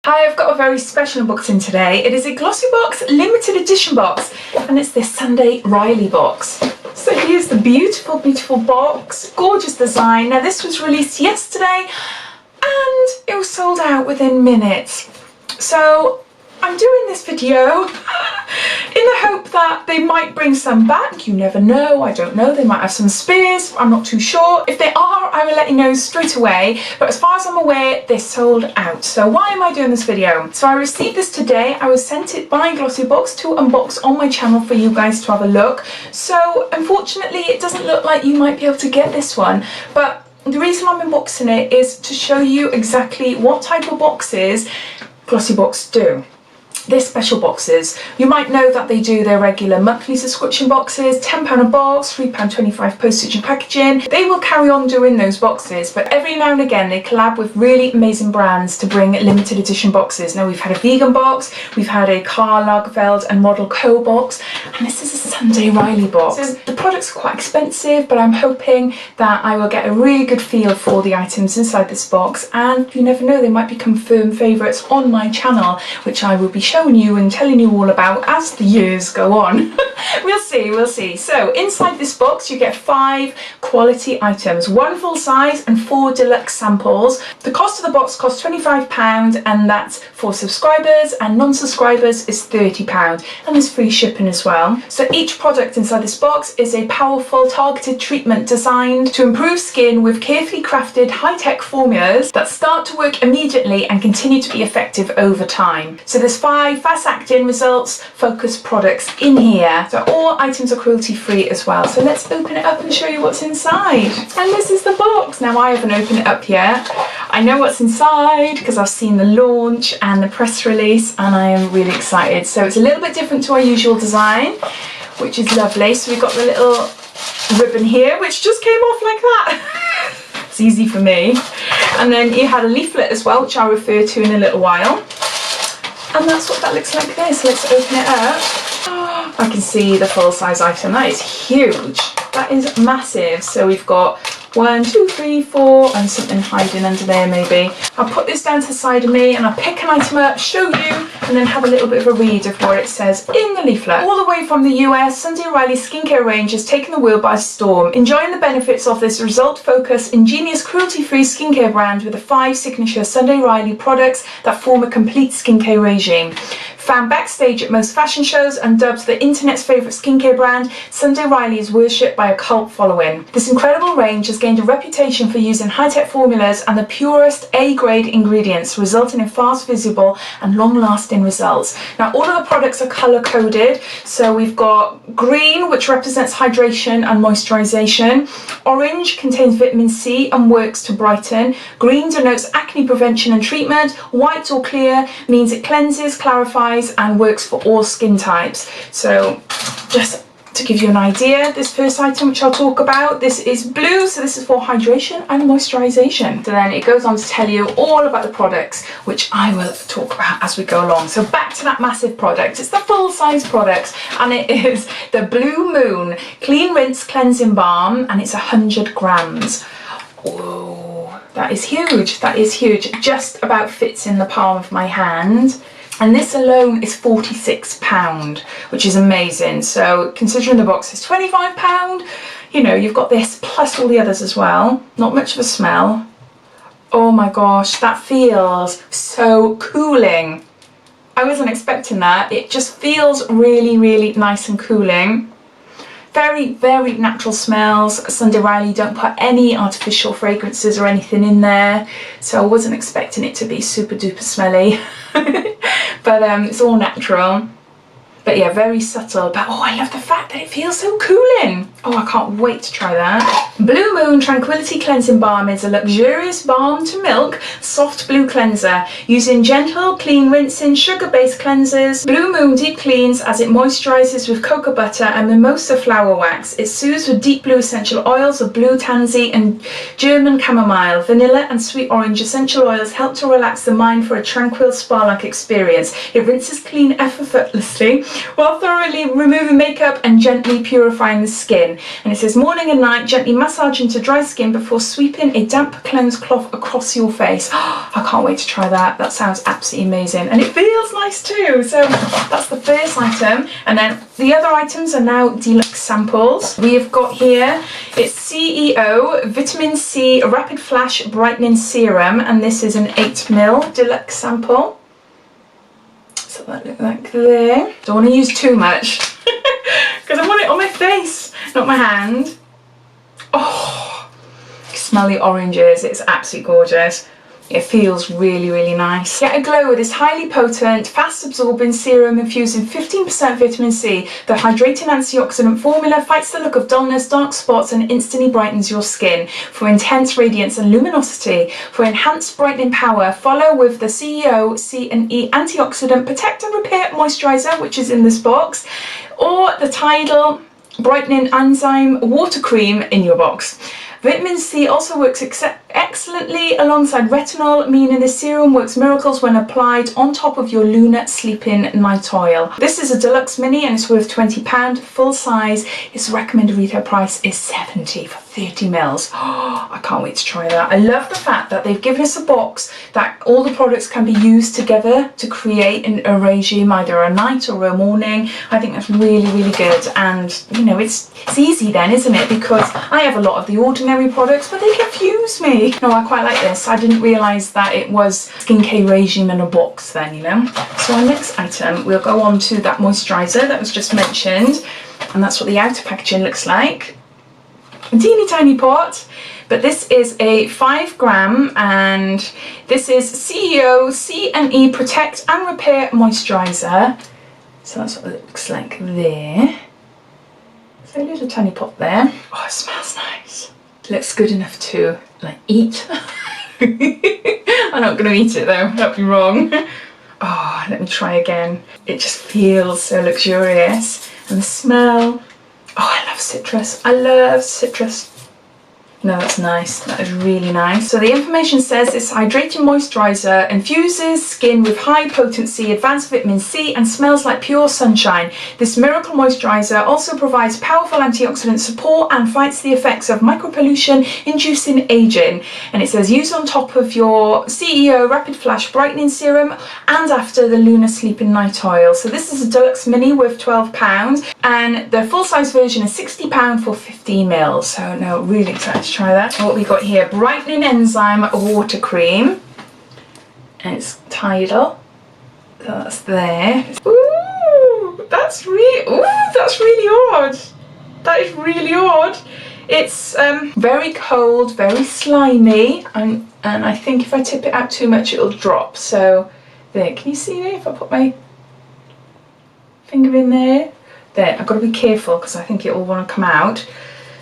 Hi, I've got a very special unboxing today. It is a Glossybox limited edition box, and it's this Sunday Riley box. So here's the beautiful, beautiful box, gorgeous design. Now this was released yesterday and it was sold out within minutes. So I'm doing this video in the hope that they might bring some back. You never know, I don't know, they might have some spares, I'm not too sure. If they are, I will let you know straight away, but as far as I'm aware, they're sold out. So why am I doing this video? So I received this today. I was sent it by Glossybox to unbox on my channel for you guys to have a look. So unfortunately, it doesn't look like you might be able to get this one, but the reason I'm unboxing it is to show you exactly what type of boxes Glossybox do. They're special boxes. You might know that they do their regular monthly subscription boxes, £10 a box, £3.25 postage and packaging. They will carry on doing those boxes, but every now and again they collab with really amazing brands to bring limited edition boxes. Now we've had a vegan box, we've had a Karl Lagerfeld and Model Co box, and this is a Sunday Riley box. So the products are quite expensive, but I'm hoping that I will get a really good feel for the items inside this box, and you never know, they might become firm favourites on my channel, which I will be showing you and telling you all about as the years go on. We'll see. So inside this box you get 5 quality items, 1 full size and 4 deluxe samples. The cost of the box costs £25, and that's for subscribers, and non-subscribers is £30, and there's free shipping as well. So each product inside this box is a powerful targeted treatment designed to improve skin with carefully crafted high-tech formulas that start to work immediately and continue to be effective over time. So there's 5 fast-acting, results-focused products in here. So all items are cruelty-free as well. So let's open it up and show you what's inside. And this is the box. Now I haven't opened it up yet. I know what's inside because I've seen the launch and the press release, and I am really excited. So it's a little bit different to our usual design, which is lovely. So we've got the little ribbon here, which just came off like that. It's easy for me. And then you had a leaflet as well, which I'll refer to in a little while. And that's what that looks like there. So let's open it up. Oh, I can see the full size item. That is huge. That is massive. So we've got 1, 2, 3, 4, and something hiding under there maybe. I'll put this down to the side of me and I'll pick an item up, show you, and then have a little bit of a read of what it says in the leaflet. All the way from the US, Sunday Riley skincare range has taken the world by storm. Enjoying the benefits of this result-focused, ingenious, cruelty-free skincare brand with the 5 signature Sunday Riley products that form a complete skincare regime. Found backstage at most fashion shows and dubbed the internet's favourite skincare brand, Sunday Riley is worshipped by a cult following. This incredible range has gained a reputation for using high-tech formulas and the purest A-grade ingredients, resulting in fast, visible and long-lasting results. Now all of the products are colour-coded, so we've got green, which represents hydration and moisturisation. Orange contains vitamin C and works to brighten. Green denotes acne prevention and treatment. White or clear means it cleanses, clarifies and works for all skin types. So just to give you an idea, this first item which I'll talk about, this is blue, so this is for hydration and moisturization. So then it goes on to tell you all about the products, which I will talk about as we go along. So back to that massive product. It's the full size product, and it is the Blue Moon Clean Rinse Cleansing Balm, and it's 100 grams. Whoa, that is huge. That is huge. It just about fits in the palm of my hand. And this alone is £46, which is amazing. So considering the box is £25, you know, you've got this plus all the others as well. Not much of a smell. Oh my gosh, that feels so cooling. I wasn't expecting that. It just feels really, really nice and cooling. Very, very natural smells. Sunday Riley don't put any artificial fragrances or anything in there, so I wasn't expecting it to be super duper smelly. But it's all natural. But yeah, very subtle. But oh, I love the fact that it feels so cooling. Oh, I can't wait to try that. Blue Moon Tranquility Cleansing Balm is a luxurious balm to milk soft blue cleanser using gentle, clean rinsing, sugar-based cleansers. Blue Moon deep cleans as it moisturizes with cocoa butter and mimosa flower wax. It soothes with deep blue essential oils of blue tansy and German chamomile. Vanilla and sweet orange essential oils help to relax the mind for a tranquil spa-like experience. It rinses clean effortlessly while thoroughly removing makeup and gently purifying the skin. skin. And it says morning and night, gently massage into dry skin before sweeping a damp cleanse cloth across your face. I can't wait to try that. That sounds absolutely amazing. And it feels nice too. So that's the first item. And then the other items are now deluxe samples. We have got here, it's C.E.O. Vitamin C Rapid Flash Brightening Serum. And this is an 8ml deluxe sample. So that looks like there. Don't want to use too much because I want it on my face, not my hand. Oh, smell the oranges. It's absolutely gorgeous. It feels really, really nice. Get a glow with this highly potent, fast absorbing serum infused in 15% vitamin C. The hydrating antioxidant formula fights the look of dullness, dark spots, and instantly brightens your skin. For intense radiance and luminosity, for enhanced brightening power, follow with the C.E.O. C&E antioxidant protect and repair moisturizer, which is in this box, or the Tidal brightening enzyme water cream in your box. Vitamin C also works excellently alongside retinol, meaning this serum works miracles when applied on top of your lunar sleeping night oil. This is a deluxe mini and it's worth £20. Full size. Its recommended retail price is £70 for 30ml. Oh, I can't wait to try that. I love the fact that they've given us a box that all the products can be used together to create a regime, either a night or a morning. I think that's really, really good. And you know, it's easy then, isn't it? Because I have a lot of the ordinary products, but they confuse me. No, I quite like this. I didn't realise that it was skincare regime in a box then, you know. So our next item, we'll go on to that moisturiser that was just mentioned, and that's what the outer packaging looks like. A teeny tiny pot, but this is a 5g, and this is C.E.O. C&E Protect and Repair Moisturiser. So that's what it looks like there. So a little tiny pot there. Oh, it smells nice. Looks good enough to like eat. I'm not going to eat it though, that'd be wrong. Oh, let me try again. It just feels so luxurious. And the smell. Oh, I love citrus. I love citrus. No, that's nice. That is really nice. So the information says this hydrating moisturiser infuses skin with high potency advanced vitamin C and smells like pure sunshine. This miracle moisturiser also provides powerful antioxidant support and fights the effects of micropollution inducing aging. And it says use on top of your C.E.O. Rapid Flash Brightening Serum and after the Lunar Sleeping Night Oil. So this is a deluxe mini with £12 and the full size version is £60 for 15ml. So no, really excited to try that. What we got here, Brightening Enzyme Water Cream. And it's Tidal. So that's there. Ooh, that's really odd. That is really odd. It's very cold, very slimy, and I think if I tip it out too much it'll drop. So there, can you see me if I put my finger in there? There, I've got to be careful because I think it will want to come out.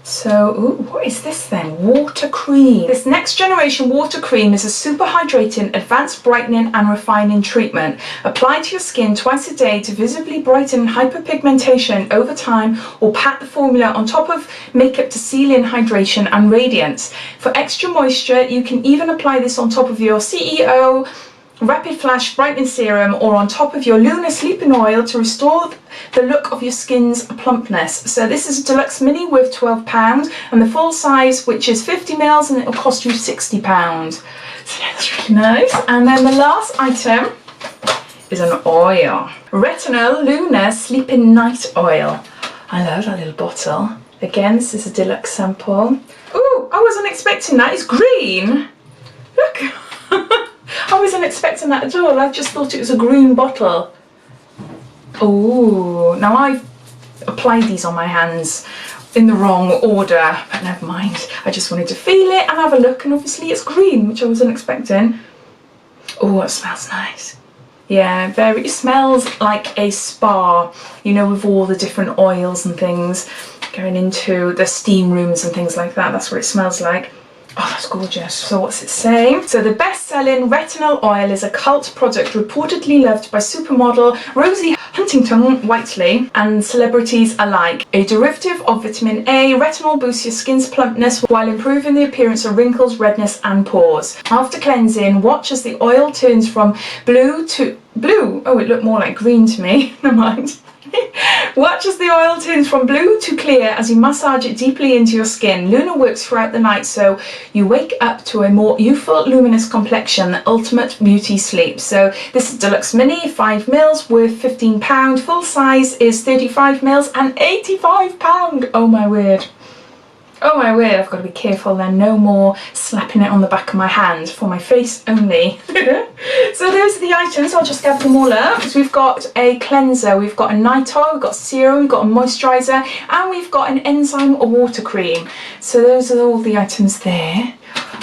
So, ooh, what is this then? Water cream. This next generation water cream is a super hydrating, advanced brightening and refining treatment. Applied to your skin twice a day to visibly brighten hyperpigmentation over time, or pat the formula on top of makeup to seal in hydration and radiance. For extra moisture, you can even apply this on top of your C.E.O. Rapid Flash Brightening Serum or on top of your Lunar Sleeping Oil to restore the look of your skin's plumpness. So this is a deluxe mini with £12 and the full size, which is 50ml, and it'll cost you £60. So that's really nice. And then the last item is an oil. Retinol Lunar Sleeping Night Oil. I love that little bottle. Again, this is a deluxe sample. Ooh, I wasn't expecting that. It's green. Look. I wasn't expecting that at all. I just thought it was a green bottle. Oh, now I've applied these on my hands in the wrong order, but never mind. I just wanted to feel it and have a look, and obviously it's green, which I wasn't expecting. Oh, it smells nice. Yeah, it smells like a spa, you know, with all the different oils and things going into the steam rooms and things like that. That's what it smells like. Oh, that's gorgeous. So what's it saying? So the best-selling retinol oil is a cult product reportedly loved by supermodel Rosie Huntington-Whiteley and celebrities alike. A derivative of vitamin A, retinol boosts your skin's plumpness while improving the appearance of wrinkles, redness and pores. After cleansing, watch as the oil turns from blue to blue. Oh, it looked more like green to me. Never mind. Watch as the oil turns from blue to clear as you massage it deeply into your skin. Luna works throughout the night so you wake up to a more youthful, luminous complexion, the ultimate beauty sleep. So this is Deluxe Mini, 5ml, worth £15. Full size is 35ml and £85. Oh my word. Oh my word, I've got to be careful then, no more slapping it on the back of my hand, for my face only. So those are the items, I'll just gather them all up. So we've got a cleanser, we've got a night oil, we've got serum, we've got a moisturizer, and we've got an enzyme water cream. So those are all the items there.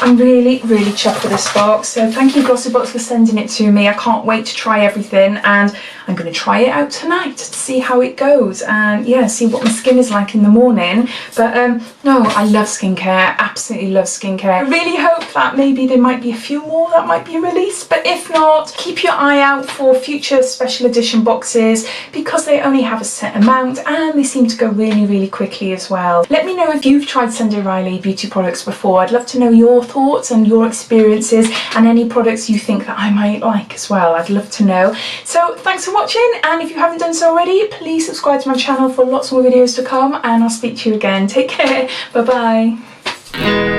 I'm really chuffed with this box, so thank you Glossybox for sending it to me. I can't wait to try everything, and I'm going to try it out tonight to see how it goes and yeah, see what my skin is like in the morning. But no, I love skincare, absolutely love skincare. I really hope that maybe there might be a few more that might be released, but if not, keep your eye out for future special edition boxes because they only have a set amount and they seem to go really quickly as well. Let me know if you've tried Sunday Riley beauty products before. I'd love to know your thoughts and your experiences and any products you think that I might like as well. I'd love to know. So thanks for watching, and if you haven't done so already, please subscribe to my channel for lots more videos to come, and I'll speak to you again. Take care. Bye bye.